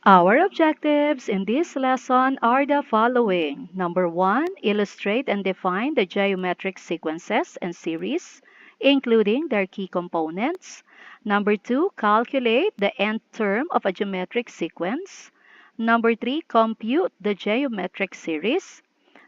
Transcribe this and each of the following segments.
Our objectives in this lesson are the following. Number 1, illustrate and define the geometric sequences and series, including their key components. Number 2, calculate the nth term of a geometric sequence. Number 3, compute the geometric series.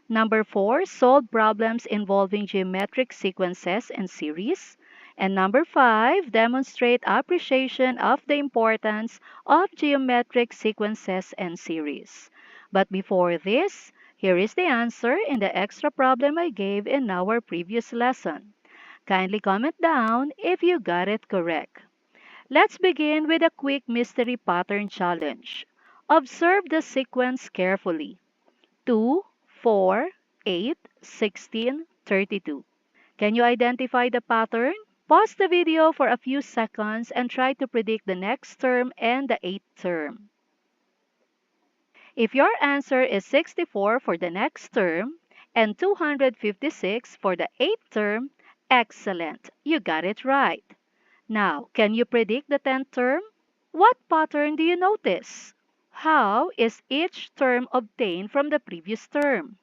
Number 4, solve problems involving geometric sequences and series. And number 5, demonstrate appreciation of the importance of geometric sequences and series. But before this, here is the answer in the extra problem I gave in our previous lesson. Kindly comment down if you got it correct. Let's begin with a quick mystery pattern challenge. Observe the sequence carefully. 2, 4, 8, 16, 32. Can you identify the pattern? Pause the video for a few seconds and try to predict the next term and the eighth term. If your answer is 64 for the next term and 256 for the eighth term, excellent, you got it right. Now, can you predict the 10th term? What pattern do you notice? How is each term obtained from the previous term?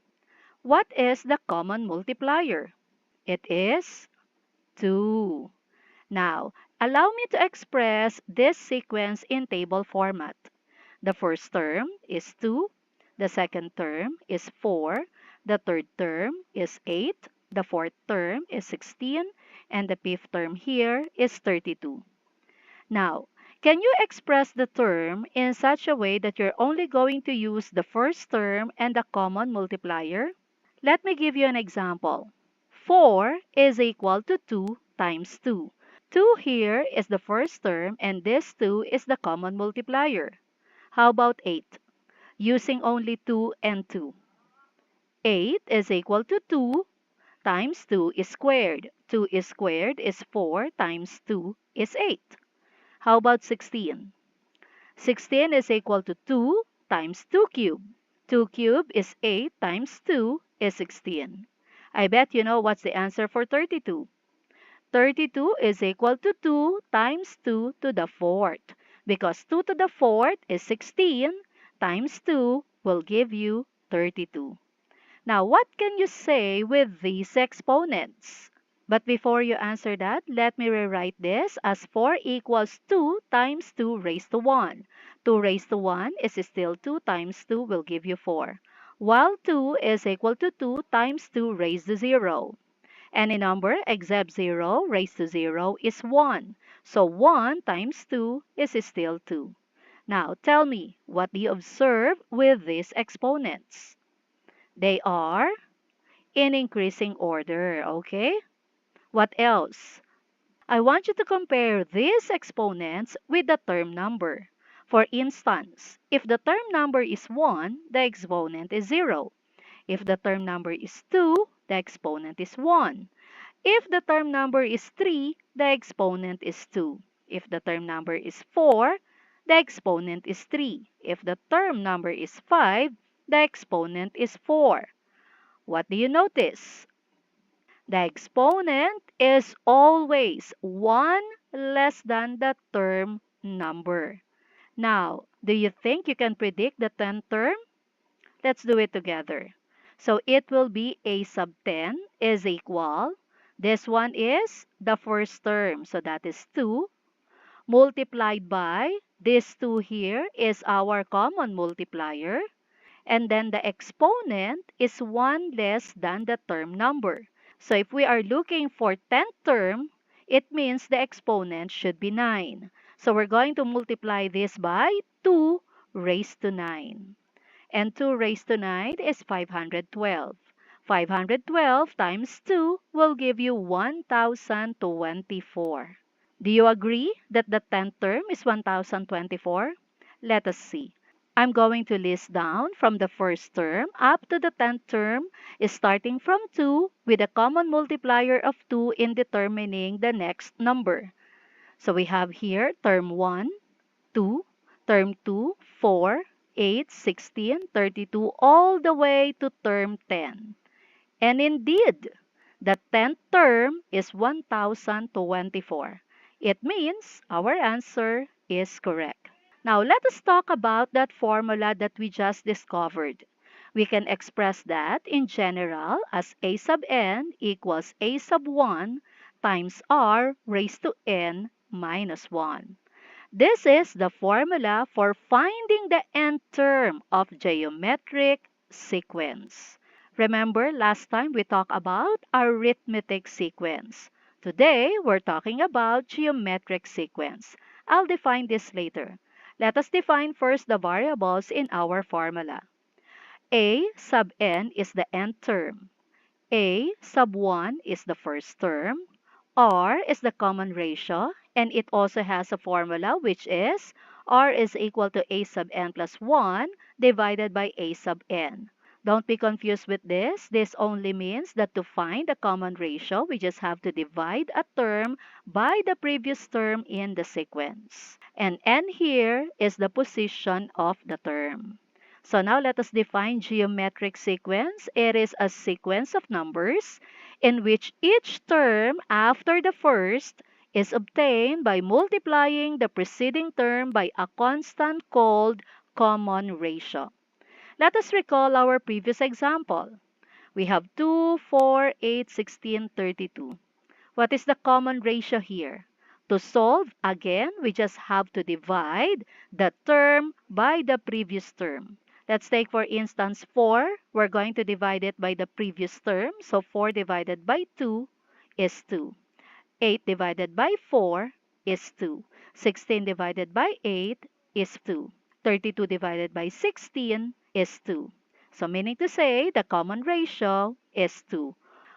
What is the common multiplier? It is 2. Now, allow me to express this sequence in table format. The first term is 2, the second term is 4, the third term is 8, the fourth term is 16, and the fifth term here is 32. Now, can you express the term in such a way that you're only going to use the first term and the common multiplier? Let me give you an example. 4 is equal to 2 times 2. 2 here is the first term and this 2 is the common multiplier. How about 8? Using only 2 and 2. 8 is equal to 2 times 2 is squared. 2 is squared is 4 times 2 is 8. How about 16? 16 is equal to 2 times 2 cubed. 2 cubed is 8 times 2 is 16. I bet you know what's the answer for 32. 32 is equal to 2 times 2 to the fourth. Because 2 to the fourth is 16 times 2 will give you 32. Now, what can you say with these exponents? But before you answer that, let me rewrite this as 4 equals 2 times 2 raised to 1. 2 raised to 1 is still 2 times 2 will give you 4. While 2 is equal to 2 times 2 raised to 0. Any number except 0 raised to 0 is 1. So 1 times 2 is still 2. Now tell me, what do you observe with these exponents? They are in increasing order, okay? What else? I want you to compare these exponents with the term number. For instance, if the term number is 1, the exponent is 0. If the term number is 2, the exponent is 1. If the term number is 3, the exponent is 2. If the term number is 4, the exponent is 3. If the term number is 5, the exponent is 4. What do you notice? The exponent is always 1 less than the term number. Now, do you think you can predict the 10th term? Let's do it together. So it will be a sub 10 is equal. This one is the first term. So that is 2 multiplied by this 2 here is our common multiplier. And then the exponent is 1 less than the term number. So if we are looking for 10th term, it means the exponent should be 9. So we're going to multiply this by 2 raised to 9. And 2 raised to 9 is 512. 512 times 2 will give you 1024. Do you agree that the 10th term is 1024? Let us see. I'm going to list down from the first term up to the 10th term, starting from 2 with a common multiplier of 2 in determining the next number. So we have here term 1, 2, term 2, 4, 8, 16, 32, all the way to term 10. And indeed, the 10th term is 1024. It means our answer is correct. Now, let us talk about that formula that we just discovered. We can express that in general as a sub n equals a sub 1 times r raised to n minus 1. This is the formula for finding the nth term of geometric sequence. Remember last time we talked about arithmetic sequence. Today we're talking about geometric sequence. I'll define this later. Let us define first the variables in our formula. A sub n is the nth term. A sub 1 is the first term. R is the common ratio, and it also has a formula which is R is equal to A sub n plus 1 divided by A sub n. Don't be confused with this. This only means that to find the common ratio, we just have to divide a term by the previous term in the sequence. And n here is the position of the term. So now let us define geometric sequence. It is a sequence of numbers in which each term after the first is obtained by multiplying the preceding term by a constant called common ratio. Let us recall our previous example. We have 2, 4, 8, 16, 32. What is the common ratio here? To solve, again, we just have to divide the term by the previous term. Let's take, for instance, 4. We're going to divide it by the previous term. So 4 divided by 2 is 2. 8 divided by 4 is 2. 16 divided by 8 is 2. 32 divided by 16 is 2. So meaning to say, the common ratio is 2.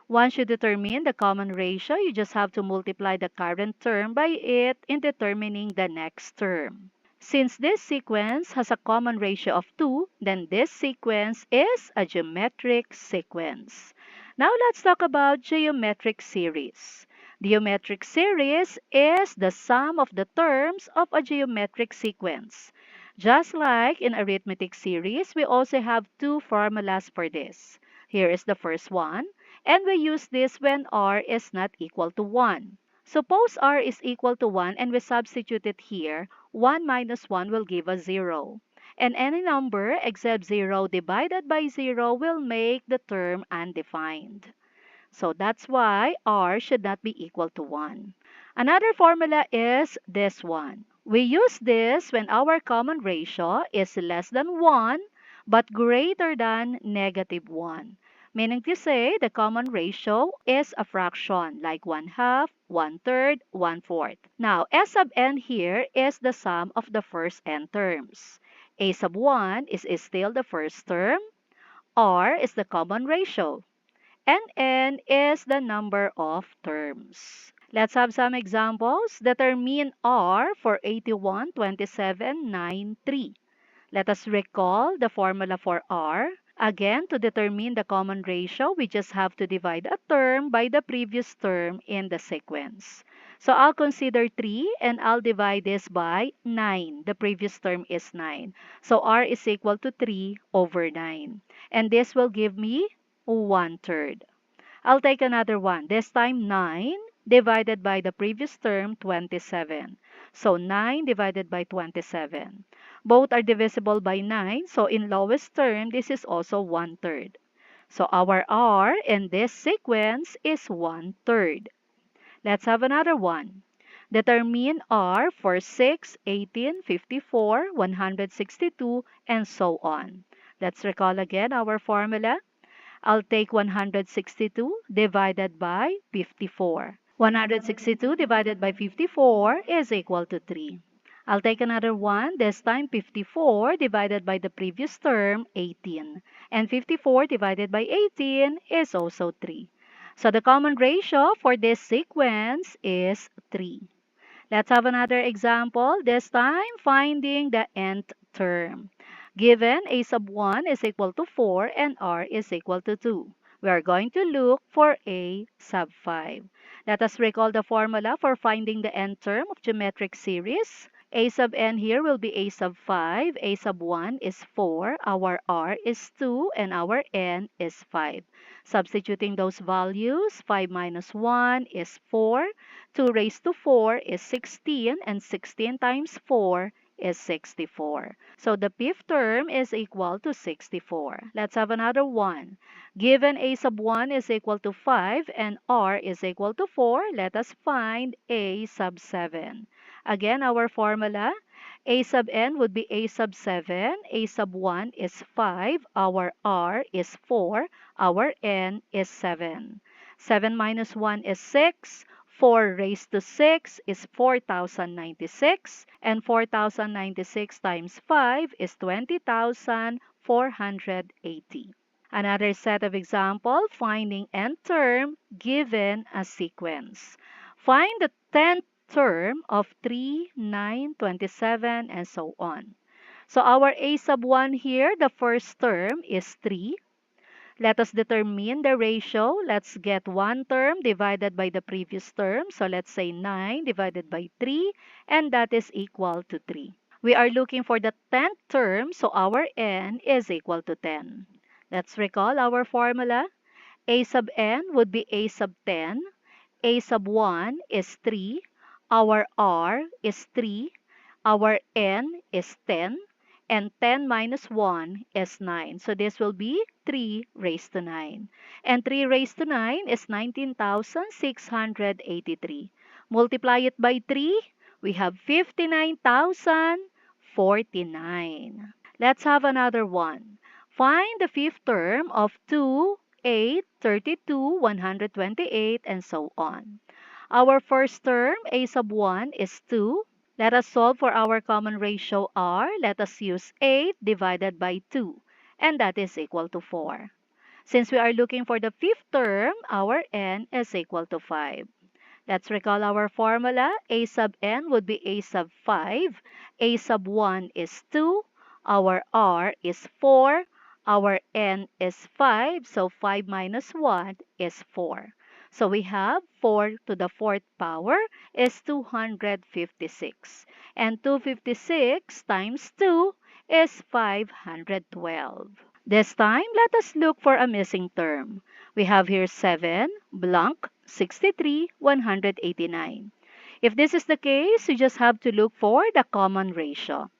Once you determine the common ratio, you just have to multiply the current term by it in determining the next term. Since this sequence has a common ratio of 2, then this sequence is a geometric sequence. Now let's talk about geometric series. The geometric series is the sum of the terms of a geometric sequence. Just like in arithmetic series, we also have two formulas for this. Here is the first one, and we use this when r is not equal to 1. Suppose r is equal to 1 and we substitute it here, 1 minus 1 will give us 0. And any number except 0 divided by 0 will make the term undefined. So that's why r should not be equal to 1. Another formula is this one. We use this when our common ratio is less than 1 but greater than negative 1. Meaning to say the common ratio is a fraction like 1/2, 1/3, 1/4. Now, S sub n here is the sum of the first n terms. A sub 1 is still the first term. R is the common ratio and n is the number of terms. Let's have some examples. Determine R for 81, 27, 9, 3. Let us recall the formula for R. Again, to determine the common ratio, we just have to divide a term by the previous term in the sequence. So I'll consider 3 and I'll divide this by 9. The previous term is 9. So R is equal to 3 over 9. And this will give me 1/3. I'll take another one. This time 9 divided by the previous term 27. So 9 divided by 27. Both are divisible by 9. So in lowest term, this is also 1/3. So our R in this sequence is 1/3. Let's have another one. Determine R for 6, 18, 54, 162, and so on. Let's recall again our formula. I'll take 162 divided by 54. 162 divided by 54 is equal to 3. I'll take another one, this time 54 divided by the previous term, 18. And 54 divided by 18 is also 3. So the common ratio for this sequence is 3. Let's have another example, this time finding the nth term. Given a sub 1 is equal to 4 and r is equal to 2. We are going to look for a sub 5. Let us recall the formula for finding the nth term of geometric series. A sub n here will be a sub 5. A sub 1 is 4. Our r is 2 and our n is 5. Substituting those values, 5 minus 1 is 4. 2 raised to 4 is 16 and 16 times 4 is 64. So the fifth term is equal to 64. Let's have another one. Given a sub 1 is equal to 5 and r is equal to 4, let us find a sub 7. Again, our formula, a sub n would be a sub 7, a sub 1 is 5, our r is 4, our n is 7. 7 minus 1 is 6. 4 raised to 6 is 4,096, and 4,096 times 5 is 20,480. Another set of example, finding nth term given a sequence. Find the 10th term of 3, 9, 27, and so on. So our a sub 1 here, the first term is 3. Let us determine the ratio. Let's get one term divided by the previous term. So let's say 9 divided by 3, and that is equal to 3. We are looking for the 10th term, so our n is equal to 10. Let's recall our formula. A sub n would be a sub 10. A sub 1 is 3. Our r is 3. Our n is 10. And 10 minus 1 is 9. So this will be 3 raised to 9. And 3 raised to 9 is 19,683. Multiply it by 3, we have 59,049. Let's have another one. Find the fifth term of 2, 8, 32, 128, and so on. Our first term, a sub 1, is 2. Let us solve for our common ratio r. Let us use 8 divided by 2, and that is equal to 4. Since we are looking for the fifth term, our n is equal to 5. Let's recall our formula. A sub n would be a sub 5. A sub 1 is 2. Our r is 4. Our n is 5. So 5 minus 1 is 4. So we have 4 to the fourth power is 256. And 256 times 2 is 512. This time, let us look for a missing term. We have here 7, blank, 63, 189. If this is the case, you just have to look for the common ratio.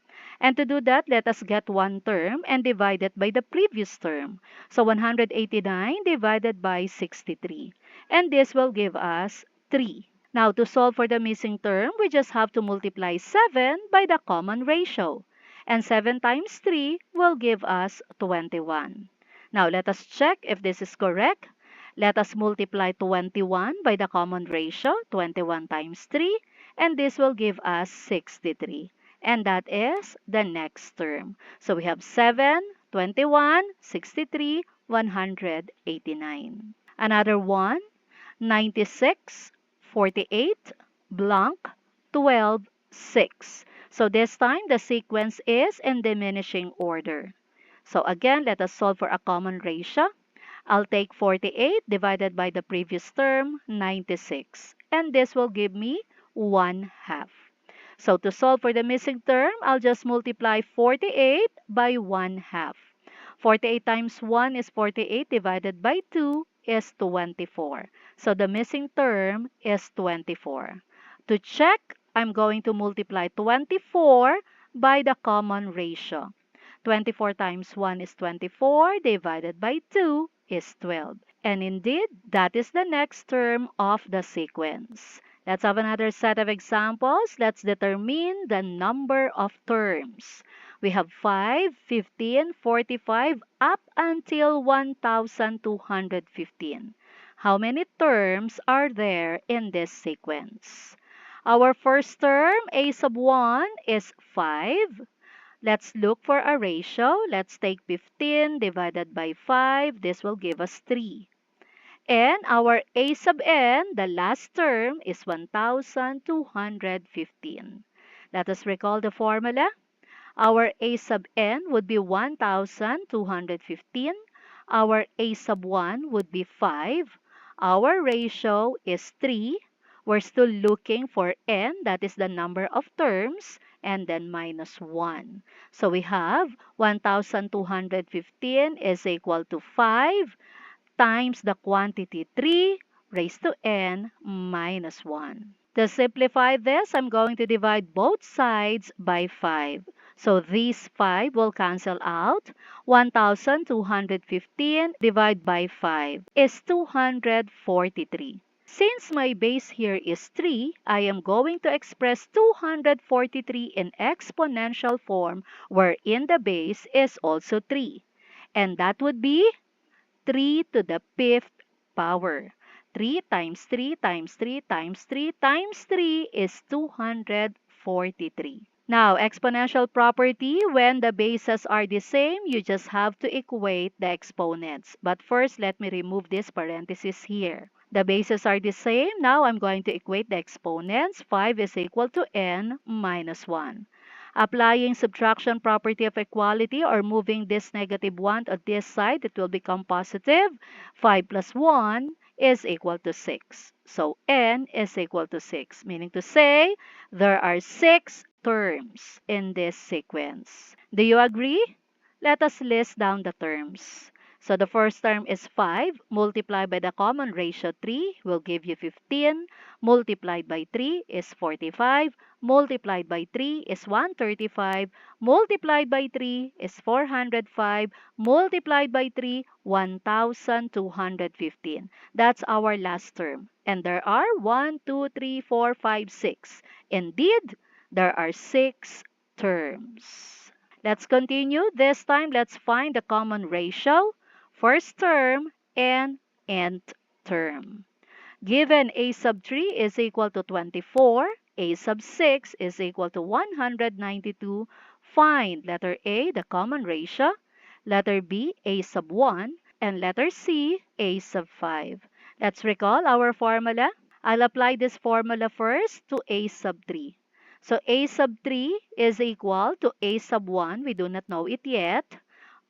And to do that, let us get one term and divide it by the previous term. So 189 divided by 63. And this will give us 3. Now, to solve for the missing term, we just have to multiply 7 by the common ratio. And 7 times 3 will give us 21. Now, let us check if this is correct. Let us multiply 21 by the common ratio, 21 times 3, and this will give us 63. And that is the next term. So we have 7, 21, 63, 189. Another one, 96, 48, blank, 12, 6. So this time, the sequence is in diminishing order. So again, let us solve for a common ratio. I'll take 48 divided by the previous term, 96. And this will give me 1/2. So to solve for the missing term, I'll just multiply 48 by 1/2. 48 times 1 is 48 divided by 2 is 24. So the missing term is 24. To check, I'm going to multiply 24 by the common ratio. 24 times 1 is 24 divided by 2 is 12. And indeed, that is the next term of the sequence. Let's have another set of examples. Let's determine the number of terms. We have 5, 15, 45, up until 1,215. How many terms are there in this sequence? Our first term, a sub 1, is 5. Let's look for a ratio. Let's take 15 divided by 5. This will give us 3. And our a sub n, the last term, is 1,215. Let us recall the formula. Our a sub n would be 1,215. Our a sub 1 would be 5. Our ratio is 3. We're still looking for n, that is the number of terms, and then minus 1. So we have 1,215 is equal to 5 times the quantity 3 raised to n minus 1. To simplify this, I'm going to divide both sides by 5. So these 5 will cancel out. 1,215 divided by 5 is 243. Since my base here is 3, I am going to express 243 in exponential form wherein the base is also 3. And that would be 3 to the 5th power. 3 times 3 times 3 times 3 times 3 is 243. Now, exponential property, when the bases are the same, you just have to equate the exponents. But first, let me remove this parenthesis here. The bases are the same. Now, I'm going to equate the exponents. 5 is equal to n minus 1. Applying subtraction property of equality or moving this negative 1 on this side, it will become positive. 5 plus 1 is equal to 6. So n is equal to 6, meaning to say there are 6 terms in this sequence. Do you agree? Let us list down the terms. So the first term is 5 multiplied by the common ratio 3 will give you 15, multiplied by 3 is 45, multiplied by 3 is 135, multiplied by 3 is 405, multiplied by 3, 1,215. That's our last term. And there are 1, 2, 3, 4, 5, 6. Indeed, there are 6 terms. Let's continue. This time, let's find the common ratio, first term, and nth term. Given a sub 3 is equal to 24, a sub 6 is equal to 192, find letter A, the common ratio, letter B, a sub 1, and letter C, a sub 5. Let's recall our formula. I'll apply this formula first to a sub 3. So a sub 3 is equal to a sub 1. We do not know it yet.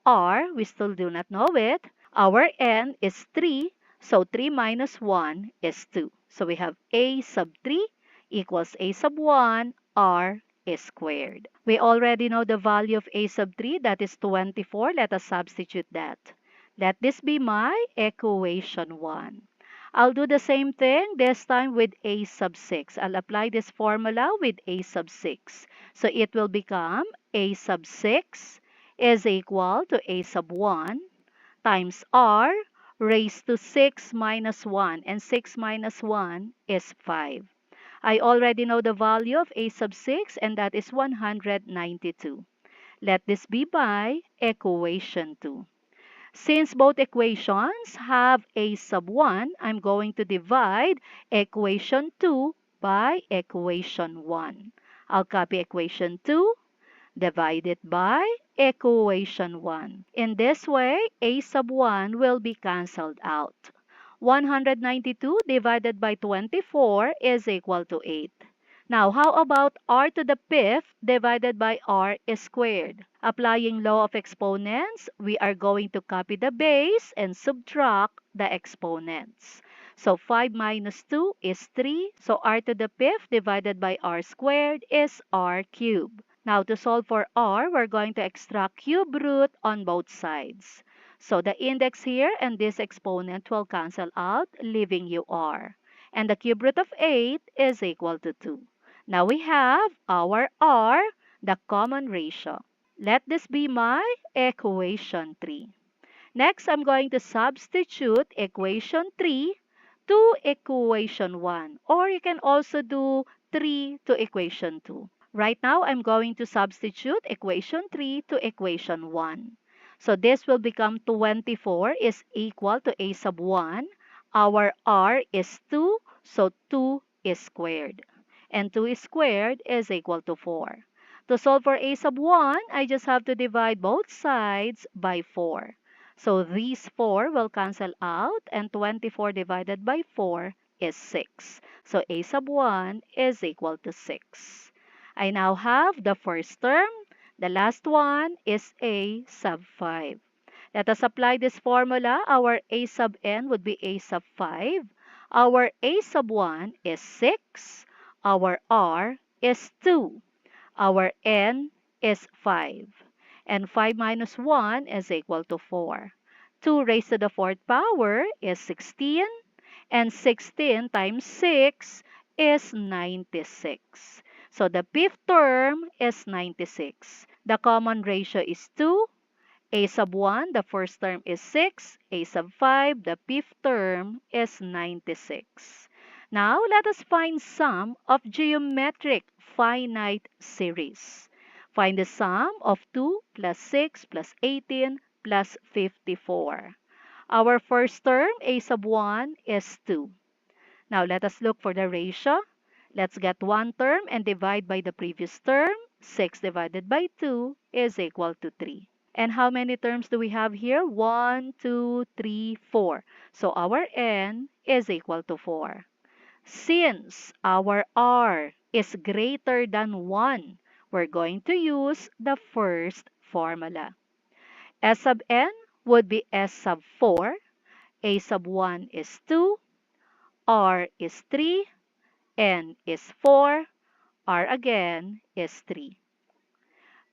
R, we still do not know it. Our n is 3, so 3 minus 1 is 2. So we have a sub 3 equals a sub 1, r is squared. We already know the value of a sub 3, that is 24. Let us substitute that. Let this be my equation 1. I'll do the same thing this time with a sub 6. I'll apply this formula with a sub 6. So it will become a sub 6 is equal to a sub 1 times r raised to 6 minus 1. And 6 minus 1 is 5. I already know the value of a sub 6, and that is 192. Let this be my equation 2. Since both equations have a sub 1, I'm going to divide equation 2 by equation 1. I'll copy equation 2, divide it by equation 1. In this way, a sub 1 will be cancelled out. 192 divided by 24 is equal to 8. Now, how about r to the 5th divided by r squared? Applying law of exponents, we are going to copy the base and subtract the exponents. So 5 minus 2 is 3. So r to the 5th divided by r squared is r cubed. Now, to solve for r, we're going to extract cube root on both sides. So the index here and this exponent will cancel out, leaving you r. And the cube root of 8 is equal to 2. Now we have our r, the common ratio. Let this be my equation 3. Next, I'm going to substitute equation 3 to equation 1. Or you can also do 3 to equation 2. Right now, I'm going to substitute equation 3 to equation 1. So this will become 24 is equal to a sub 1. Our r is 2, so 2 is squared. And 2 is squared is equal to 4. To solve for a sub 1, I just have to divide both sides by 4. So these 4 will cancel out, and 24 divided by 4 is 6. So a sub 1 is equal to 6. I now have the first term. The last one is a sub 5. Let us apply this formula. Our a sub n would be a sub 5. Our a sub 1 is 6. Our r is 2. Our n is 5. And 5 minus 1 is equal to 4. 2 raised to the 4th power is 16. And 16 times 6 is 96. So the fifth term is 96. The common ratio is 2. A sub 1, the first term is 6. A sub 5, the fifth term is 96. Now, let us find sum of geometric finite series. Find the sum of 2 plus 6 plus 18 plus 54. Our first term, a sub 1, is 2. Now, let us look for the ratio. Let's get one term and divide by the previous term. 6 divided by 2 is equal to 3. And how many terms do we have here? 1, 2, 3, 4. So our n is equal to 4. Since our r is greater than 1, we're going to use the first formula. S sub n would be S sub 4. A sub 1 is 2. R is 3. N is 4. R again is 3.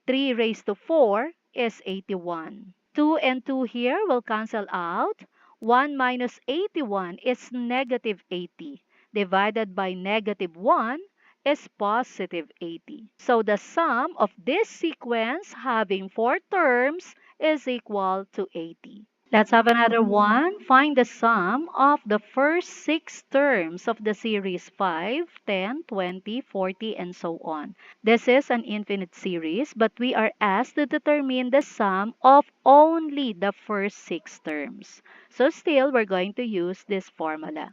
3 raised to 4 is 81. 2 and 2 here will cancel out. 1 minus 81 is negative 80. Divided by negative 1 is positive 80. So the sum of this sequence having 4 terms is equal to 80. Let's have another one. Find the sum of the first 6 terms of the series 5, 10, 20, 40, and so on. This is an infinite series, but we are asked to determine the sum of only the first 6 terms. So still, we're going to use this formula.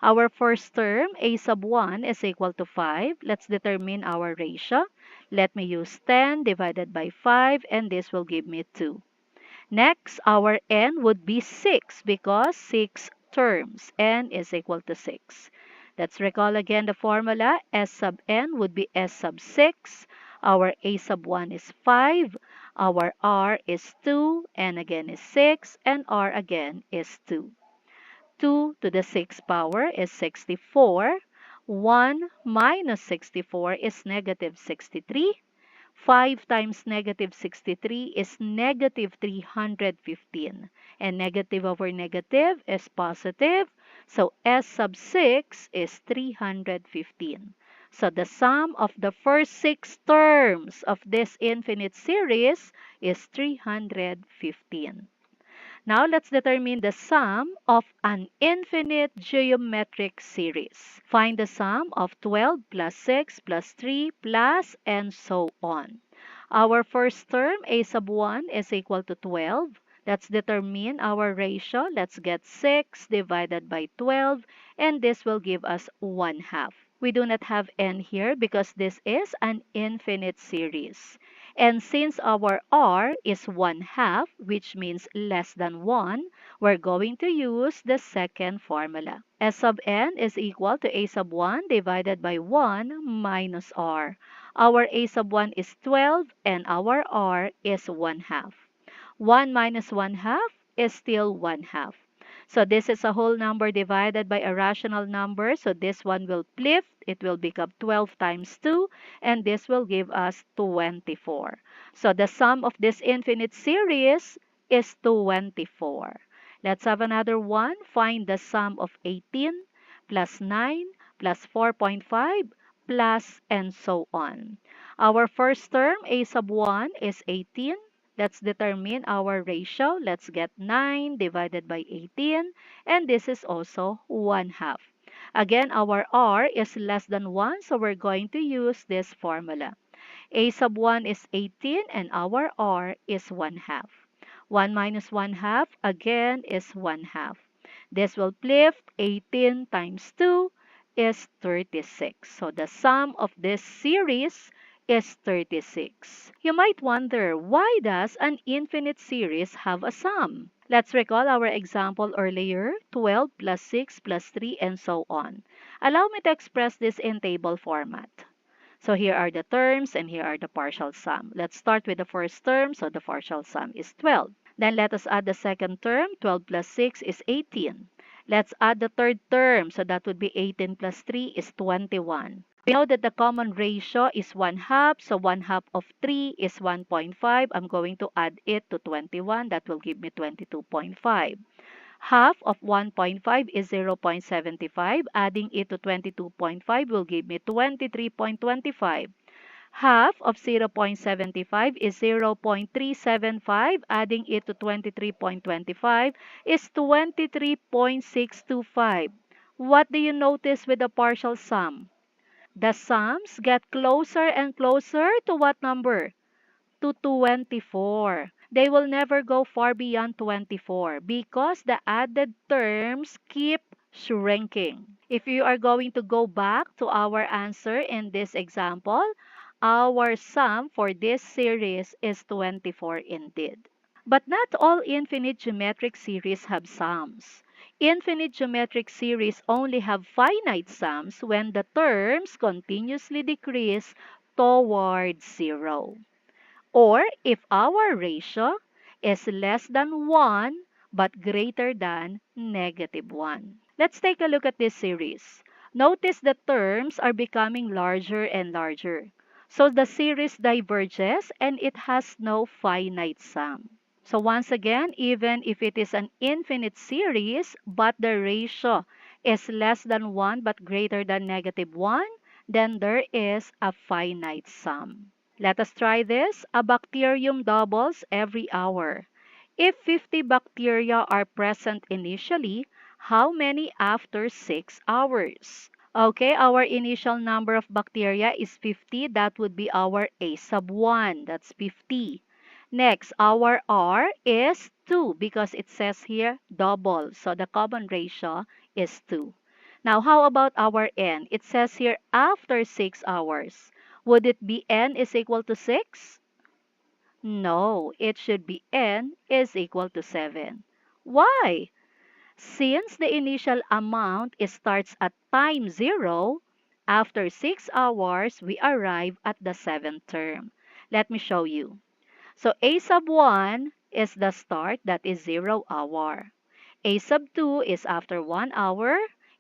Our first term, a sub 1, is equal to 5. Let's determine our ratio. Let me use 10 divided by 5, and this will give me 2. Next, our n would be 6 because 6 terms. N is equal to 6. Let's recall again the formula. S sub n would be S sub 6. Our a sub 1 is 5. Our r is 2. N again is 6. And r again is 2. 2 to the 6th power is 64. 1 minus 64 is negative 63. 5 times negative 63 is negative 315. And negative over negative is positive. So S sub 6 is 315. So the sum of the first 6 terms of this infinite series is 315. Now let's determine the sum of an infinite geometric series. Find the sum of 12 plus 6 plus 3 plus and so on. Our first term, a sub 1, is equal to 12. Let's determine our ratio. Let's get 6 divided by 12, and this will give us 1 half. We do not have n here because this is an infinite series. And since our r is 1 half, which means less than 1, we're going to use the second formula. S sub n is equal to a sub 1 divided by 1 minus r. Our a sub 1 is 12 and our r is 1 half. 1 minus 1 half is still 1 half. So this is a whole number divided by a rational number. So this one will flip. It will become 12 times 2. And this will give us 24. So the sum of this infinite series is 24. Let's have another one. Find the sum of 18 plus 9 plus 4.5 plus and so on. Our first term, a sub 1, is 18. Let's determine our ratio. Let's get 9 divided by 18. And this is also 1 half. Again, our r is less than 1, so we're going to use this formula. A sub 1 is 18 and our r is 1 half. 1 minus 1 half again is 1 half. This will flip. 18 times 2 is 36. So the sum of this series is 36. You might wonder, why does an infinite series have a sum? Let's recall our example earlier, 12 plus 6 plus 3 and so on. Allow me to express this in table format. So here are the terms and here are the partial sum. Let's start with the first term. So the partial sum is 12. Then let us add the second term. 12 plus 6 is 18. Let's add the third term. So that would be 18 plus 3 is 21. We know that the common ratio is 1 half. So 1 half of 3 is 1.5. I'm going to add it to 21. That will give me 22.5. Half of 1.5 is 0.75. Adding it to 22.5 will give me 23.25. Half of 0.75 is 0.375. Adding it to 23.25 is 23.625. What do you notice with the partial sum? The sums get closer and closer to what number? To 24. They will never go far beyond 24 because the added terms keep shrinking. If you are going to go back to our answer in this example, our sum for this series is 24 indeed. But not all infinite geometric series have sums. Infinite geometric series only have finite sums when the terms continuously decrease towards zero, or if our ratio is less than 1 but greater than -1. Let's take a look at this series. Notice the terms are becoming larger and larger. So the series diverges and it has no finite sum. So once again, even if it is an infinite series but the ratio is less than 1 but greater than -1, then there is a finite sum. Let us try this. A bacterium doubles every hour. If 50 bacteria are present initially, how many after 6 hours? Okay, our initial number of bacteria is 50. That would be our A sub 1. That's 50. Next, our R is 2 because it says here double. So the common ratio is 2. Now, how about our N? It says here after 6 hours. Would it be N is equal to 6? No, it should be N is equal to 7. Why? Since the initial amount starts at time 0, after 6 hours, we arrive at the 7th term. Let me show you. So A sub 1 is the start, that is 0 hour. A sub 2 is after 1 hour.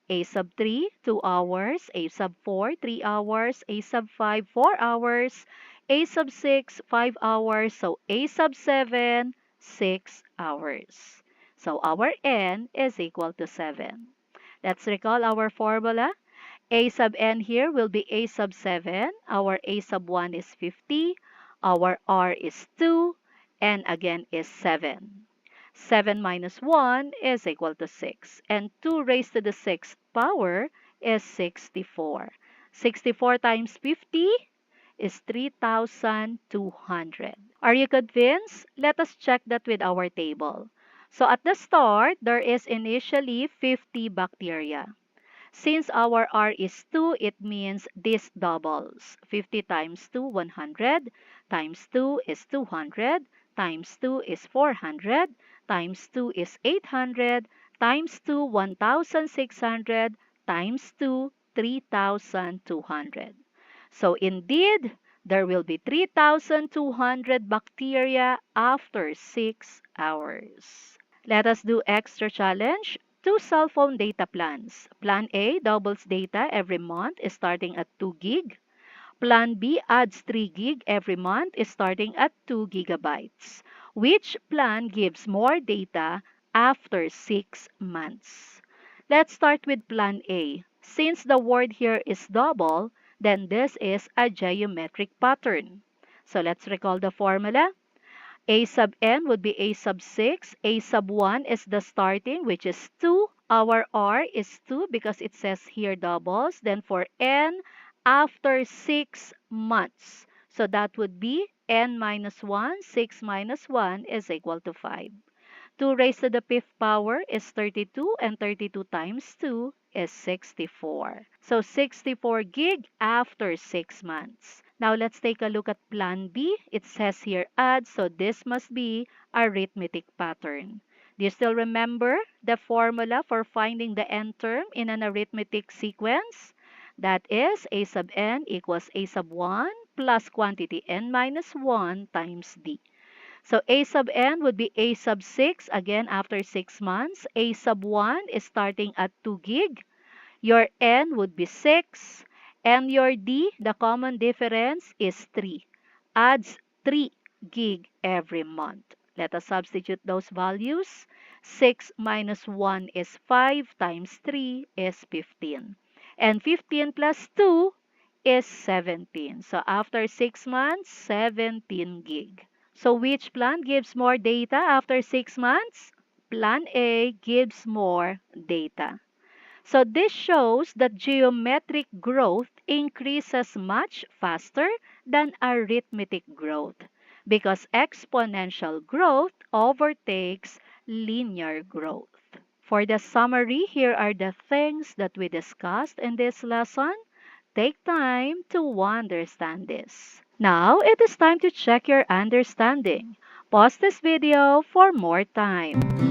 A sub 3, 2 hours. A sub 4, 3 hours. A sub 5, 4 hours. A sub 6, 5 hours. So A sub 7, 6 hours. So our N is equal to 7. Let's recall our formula. A sub n here will be A sub 7. Our A sub 1 is 50. Our R is 2. N again is 7. 7 minus 1 is equal to 6. And 2 raised to the 6th power is 64. 64 times 50 is 3,200. Are you convinced? Let us check that with our table. So at the start, there is initially 50 bacteria. Since our R is 2, it means this doubles. 50 times 2, 100, times 2 is 200, times 2 is 400, times 2 is 800, times 2, 1,600, times 2, 3,200. So indeed, there will be 3,200 bacteria after 6 hours. Let us do extra challenge. Two cell phone data plans. Plan A doubles data every month starting at 2 gig. Plan B adds 3 gig every month starting at 2 gigabytes. Which plan gives more data after 6 months? Let's start with Plan A. Since the word here is double, then this is a geometric pattern. So let's recall the formula. A sub n would be A sub 6. A sub 1 is the starting, which is 2. Our R is 2 because it says here doubles. Then for n, after 6 months. So that would be n minus 1. 6 minus 1 is equal to 5. 2 raised to the 5th power is 32, and 32 times 2 is 64. So 64 gig after 6 months. Now let's take a look at Plan B. It says here add, so this must be arithmetic pattern. Do you still remember the formula for finding the n term in an arithmetic sequence? That is A sub n equals A sub 1 plus quantity n minus 1 times d. So A sub n would be A sub 6 again after 6 months. A sub 1 is starting at 2 gig. Your n would be 6. And your d, the common difference is 3. Adds 3 gig every month. Let us substitute those values. 6 minus 1 is 5 times 3 is 15. And 15 plus 2 is 17. So after 6 months, 17 gig. So which plan gives more data after 6 months? Plan A gives more data. So this shows that geometric growth increases much faster than arithmetic growth because exponential growth overtakes linear growth. For the summary, here are the things that we discussed in this lesson. Take time to understand this. Now, it is time to check your understanding. Pause this video for more time.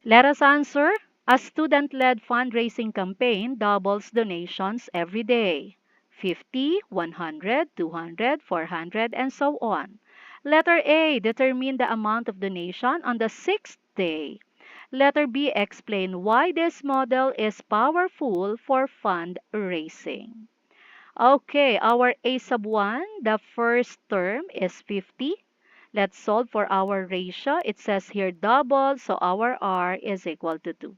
Let us answer. A student-led fundraising campaign doubles donations every day. 50, 100, 200, 400, and so on. Letter A. Determine the amount of donation on the sixth day. Letter B. Explain why this model is powerful for fundraising. Okay, our A sub 1, the first term is 50. Let's solve for our ratio. It says here double, so our R is equal to 2.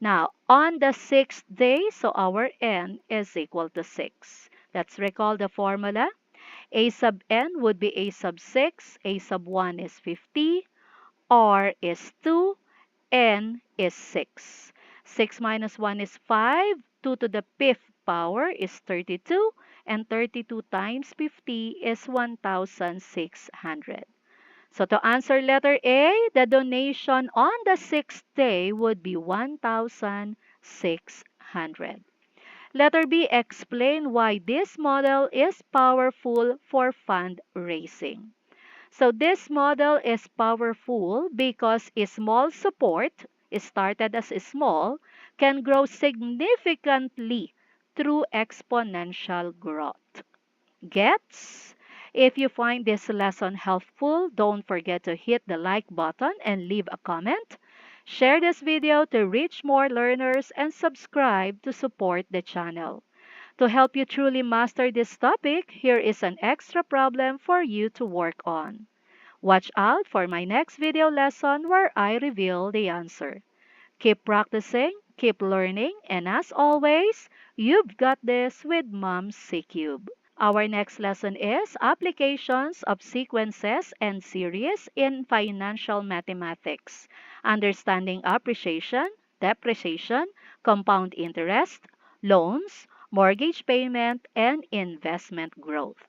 Now, on the sixth day, so our N is equal to 6. Let's recall the formula. A sub N would be A sub 6, A sub 1 is 50, R is 2, N is 6. 6 minus 1 is 5. 2 to the 5th power is 32. And 32 times 50 is 1,600. So to answer letter A, the donation on the sixth day would be 1,600. Letter B, explain why this model is powerful for fundraising. So this model is powerful because a small support, started as small, can grow significantly through exponential growth. Gets? If you find this lesson helpful, don't forget to hit the like button and leave a comment. Share this video to reach more learners and subscribe to support the channel. To help you truly master this topic, here is an extra problem for you to work on. Watch out for my next video lesson where I reveal the answer. Keep practicing, keep learning, and as always, you've got this with Mom's C Cube. Our next lesson is Applications of Sequences and Series in Financial Mathematics, Understanding Appreciation, Depreciation, Compound Interest, Loans, Mortgage Payment, and Investment Growth.